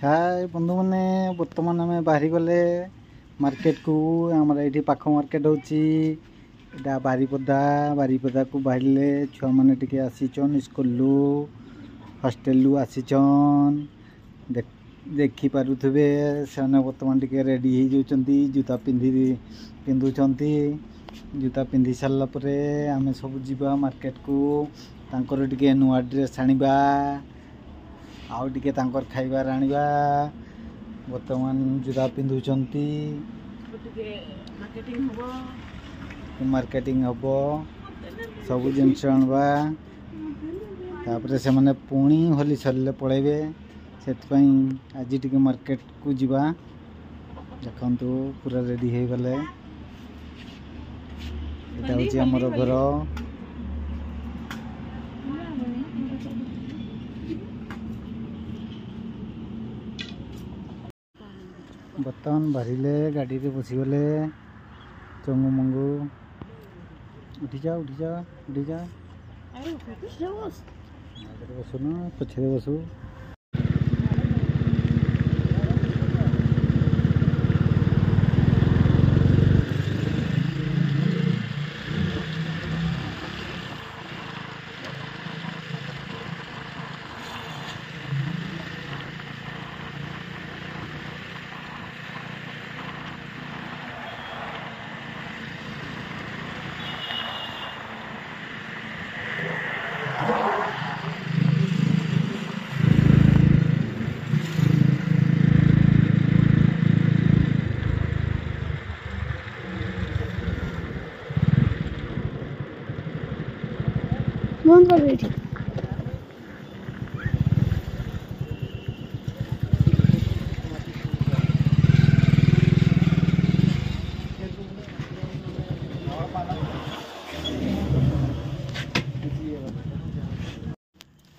हाय बंधु मैंने बर्तमान आम बाहरी गले मार्केट को आम ये पाख मार्केट होगा बारीपदा को बाहर छुआ मैंने टे आसीचन स्कूल हॉस्टेल आसीचन देखिपे से बर्तमान टे रेडी हो जूता पिंधुंट जूता पिंधि सारापर आम सब जीवा मार्केट को तांकर टे नुआ ड्रेस आनिबा आउ टे खाइबार आनिबा बर्तमान जूता पिंधुंट मार्केटिंग हम सब जिनस आनवा तापर से मैंने पुणी होली सरले पलैबे से आज टे मार्केट को जीवा देखु पूरा रेडी हो गले यहाँ हूँ आमर घर बर्तमान बाहरिले गाड़ी रे बसीगले चंगू मंगू उठी जा बसुन पछे बसु बंद कर बैठी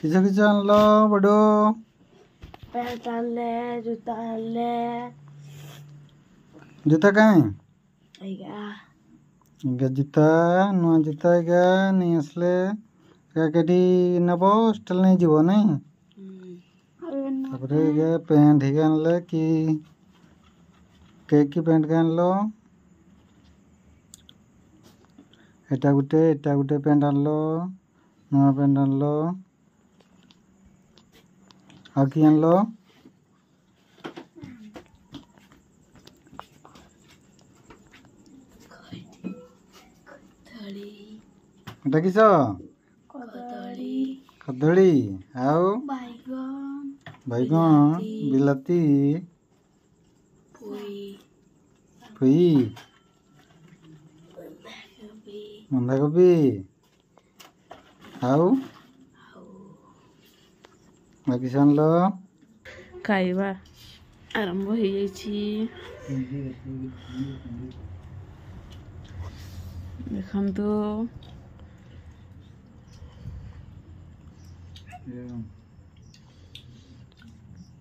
किस आनल बड़ो पैंट आनले जूता आनले जूता कहीं आइगा जूता नुआ जूता नहीं आसले कटी नब हॉस्टेल नहीं जीव नहीं पैंट ही आनले कि पैंट के आनल एटा गोटे पैंट आनल नुआ पैंट आनल आ कि आनल एटा किस कदली आउ बैगन बिलाती पुई बंधाकोबी आउ किस आनल खाइबा आरंभ हो देखु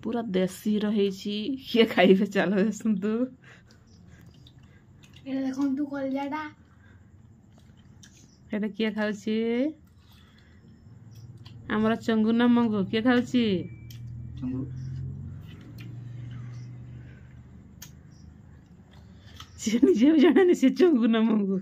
पूरा देसी रही किए खाइबे चलो देखु देखु कलजाटा एटा किए खाऊची आमर चंगू ना मंगू किए खाऊची निजे भी जाने से चंगू ना मंगू